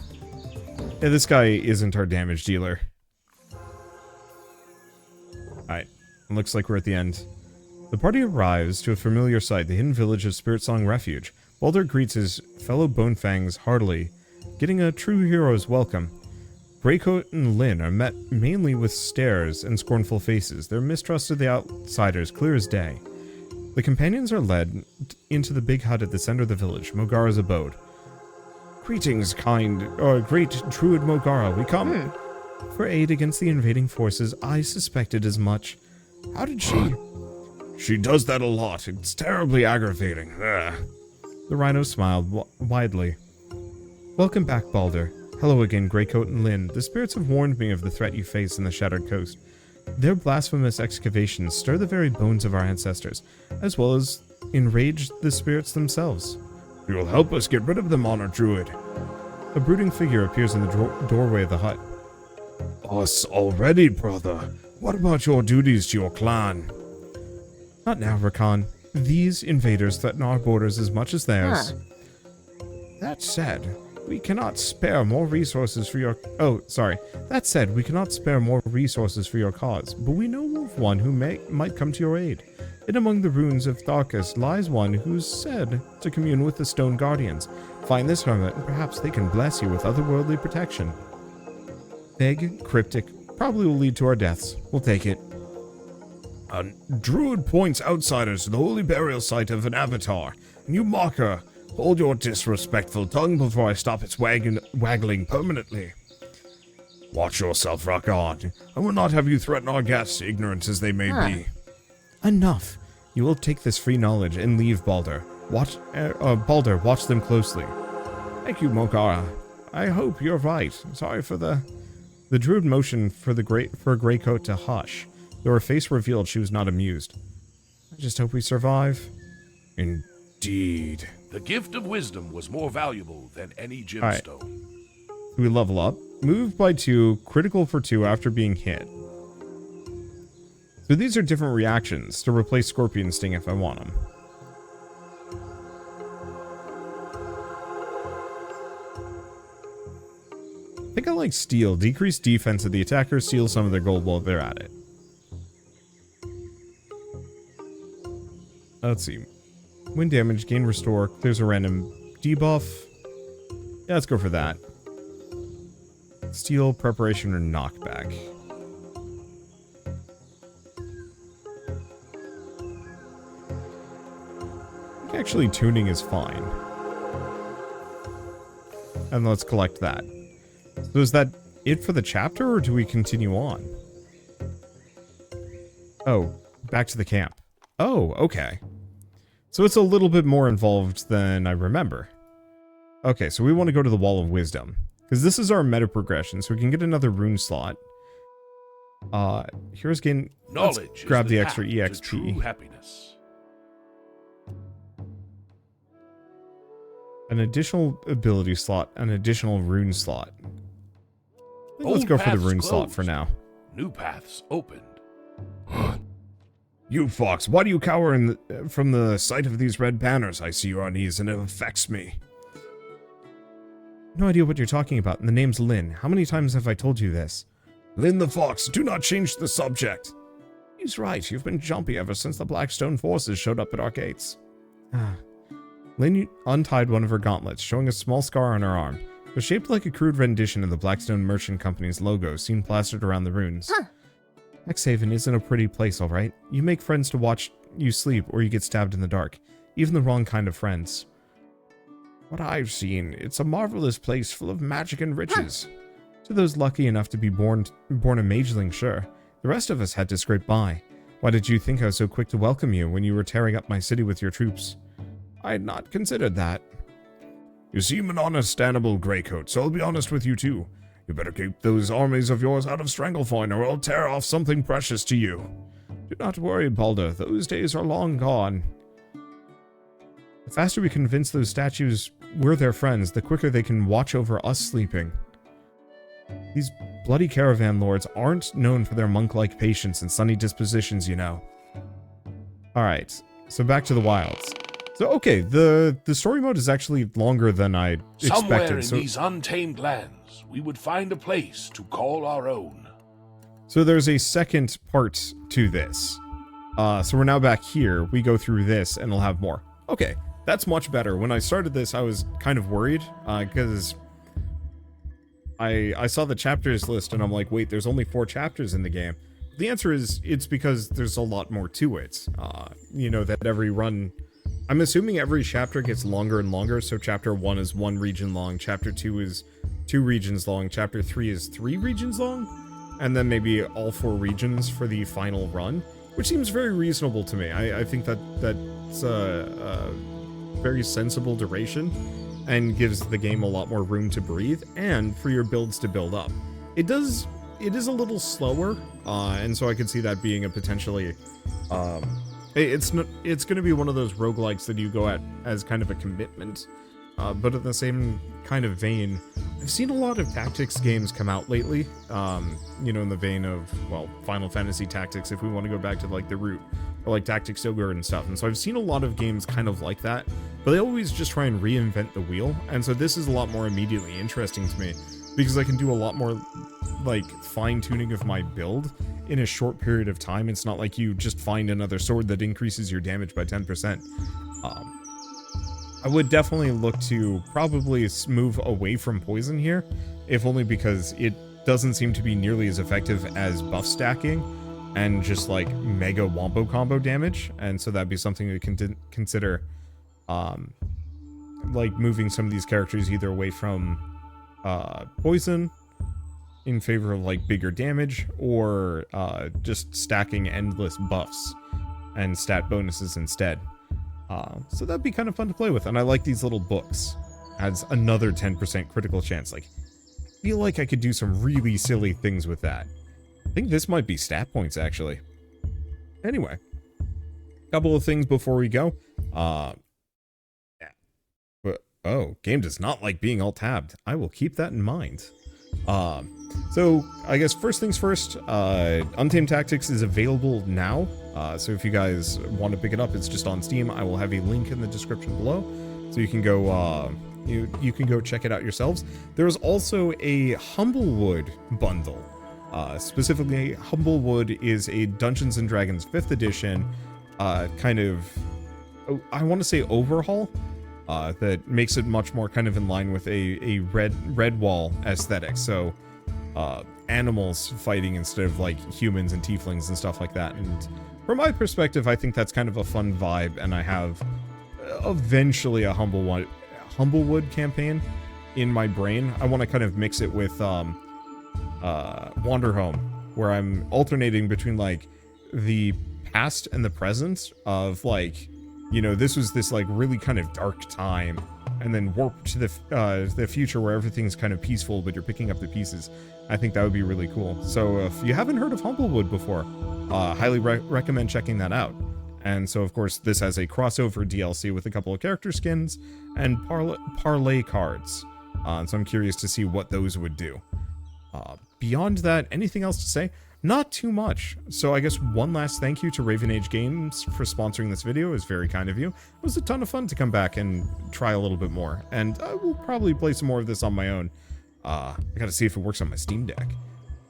this guy isn't our damage dealer. Alright, looks like we're at the end. The party arrives to a familiar sight, the hidden village of Spirit Song Refuge. Balder greets his fellow Bonefangs heartily, getting a true hero's welcome. Greycoat and Lynn are met mainly with stares and scornful faces, their mistrust of the outsiders clear as day. The companions are led into the big hut at the center of the village, Mogara's abode. Greetings, great Druid Mogara, we come for aid against the invading forces. I suspected as much. How did she... She does that a lot. It's terribly aggravating. Ugh. The rhino smiled widely. Welcome back, Balder. Hello again, Greycoat and Lynn. The spirits have warned me of the threat you face in the Shattered Coast. Their blasphemous excavations stir the very bones of our ancestors, as well as enrage the spirits themselves. You will help us get rid of them, Honor Druid. A brooding figure appears in the doorway of the hut. Us already, brother. What about your duties to your clan? Not now, Rakan. These invaders threaten our borders as much as theirs. That said, we cannot spare more resources for your... That said, we cannot spare more resources for your cause, but we know of one who might come to your aid. And among the ruins of Tharkas lies one who's said to commune with the Stone Guardians. Find this hermit, and perhaps they can bless you with otherworldly protection. Vague, cryptic, probably will lead to our deaths. We'll take it. A druid points outsiders to the holy burial site of an avatar, and you mock her. Hold your disrespectful tongue before I stop its waggling permanently. Watch yourself, Rakan. I will not have you threaten our guests, ignorant as they may be. Enough. You will take this free knowledge and leave, Balder. Balder, watch them closely. Thank you, Mogara. I hope you're right. Sorry for the... The druid motioned for Greycoat to hush, though her face revealed she was not amused. I just hope we survive. Indeed. The gift of wisdom was more valuable than any gemstone. Right. We level up. Move by 2, critical for 2 after being hit. So these are different reactions to replace Scorpion Sting if I want them. I think I like Steel. Decrease defense of the attacker, steal some of their gold while they're at it. Let's see. Win damage, gain restore, clears a random debuff. Yeah, let's go for that. Steal, preparation, or knockback. Actually, tuning is fine. And let's collect that. So is that it for the chapter, or do we continue on? Oh, back to the camp. Oh, okay. So it's a little bit more involved than I remember. Okay, so we want to go to the Wall of Wisdom, because this is our meta progression, so we can get another rune slot. Here's gain. Knowledge. Let's grab the extra path to EXP. true happiness. An additional ability slot, an additional rune slot. I think let's Old go for the paths rune slot closed. for now. New paths opened. You fox, why do you cower from the sight of these red banners? I see your unease and it affects me. No idea what you're talking about, and the name's Lynn. How many times have I told you this? Lynn the fox, do not change the subject. He's right, you've been jumpy ever since the Blackstone forces showed up at our gates. Lynn untied one of her gauntlets, showing a small scar on her arm. It was shaped like a crude rendition of the Blackstone Merchant Company's logo, seen plastered around the runes. Hexhaven isn't a pretty place, alright? You make friends to watch you sleep, or you get stabbed in the dark. Even the wrong kind of friends. What I've seen, it's a marvelous place full of magic and riches. To those lucky enough to be born a mageling, sure. The rest of us had to scrape by. Why did you think I was so quick to welcome you when you were tearing up my city with your troops? I had not considered that. You seem an understandable Greycoat, so I'll be honest with you too. You better keep those armies of yours out of Stranglefoin, or I'll tear off something precious to you. Do not worry, Balder, those days are long gone. The faster we convince those statues we're their friends, the quicker they can watch over us sleeping. These bloody caravan lords aren't known for their monk-like patience and sunny dispositions, you know. Alright, so back to the wilds. So, okay, the story mode is actually longer than I expected. Somewhere in these untamed lands, we would find a place to call our own. So there's a second part to this. So we're now back here. We go through this and we'll have more. Okay, that's much better. When I started this, I was kind of worried because I saw the chapters list and I'm like, wait, there's only 4 chapters in the game. The answer is it's because there's a lot more to it. You know, that every run, I'm assuming every chapter gets longer and longer. So chapter 1 is 1 region long, chapter 2 is 2 regions long, chapter 3 is 3 regions long, and then maybe all 4 regions for the final run, which seems very reasonable to me. I think that's a very sensible duration and gives the game a lot more room to breathe and for your builds to build up. It is a little slower, and so I could see that being a potentially, it's going to be one of those roguelikes that you go at as kind of a commitment, but in the same kind of vein, I've seen a lot of tactics games come out lately, you know, in the vein of, well, Final Fantasy Tactics, if we want to go back to, like, the root, or, like, Tactics Ogre and stuff, and so I've seen a lot of games kind of like that, but they always just try and reinvent the wheel, and so this is a lot more immediately interesting to me, because I can do a lot more, like, fine-tuning of my build in a short period of time. It's not like you just find another sword that increases your damage by 10%. I would definitely look to probably move away from poison here, if only because it doesn't seem to be nearly as effective as buff stacking and just, like, mega wombo combo damage, and so that'd be something we can consider, like, moving some of these characters either away from poison in favor of, like, bigger damage, or just stacking endless buffs and stat bonuses instead. So that'd be kind of fun to play with, and I like these little books. Adds another 10% critical chance. Like, I feel like I could do some really silly things with that. I think this might be stat points, actually. Anyway, couple of things before we go. Oh, game does not like being alt-tabbed. I will keep that in mind. So, I guess first things first, Untamed Tactics is available now. So if you guys want to pick it up, it's just on Steam. I will have a link in the description below, so you can go, you can go check it out yourselves. There's also a Humblewood bundle. Specifically, Humblewood is a Dungeons & Dragons 5th edition, kind of, I want to say overhaul, that makes it much more kind of in line with a red wall aesthetic. So, animals fighting instead of, like, humans and tieflings and stuff like that. And from my perspective, I think that's kind of a fun vibe, and I have eventually a Humblewood campaign in my brain. I want to kind of mix it with Wanderhome, where I'm alternating between, like, the past and the present of, like, you know, this was this, like, really kind of dark time, and then warp to the future where everything's kind of peaceful, but you're picking up the pieces. I think that would be really cool. So if you haven't heard of Humblewood before, highly recommend checking that out. And so, of course, this has a crossover DLC with a couple of character skins and parlay cards. So I'm curious to see what those would do. Beyond that, anything else to say? Not too much. So I guess one last thank you to Raven Age Games for sponsoring this video. It was very kind of you. It was a ton of fun to come back and try a little bit more. And I will probably play some more of this on my own. I gotta see if it works on my Steam Deck.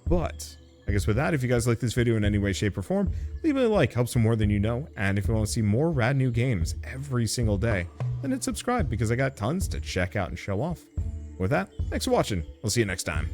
But I guess with that, if you guys like this video in any way, shape, or form, leave it a like, helps more than you know. And if you want to see more rad new games every single day, then hit subscribe, because I got tons to check out and show off. With that, thanks for watching. I'll see you next time.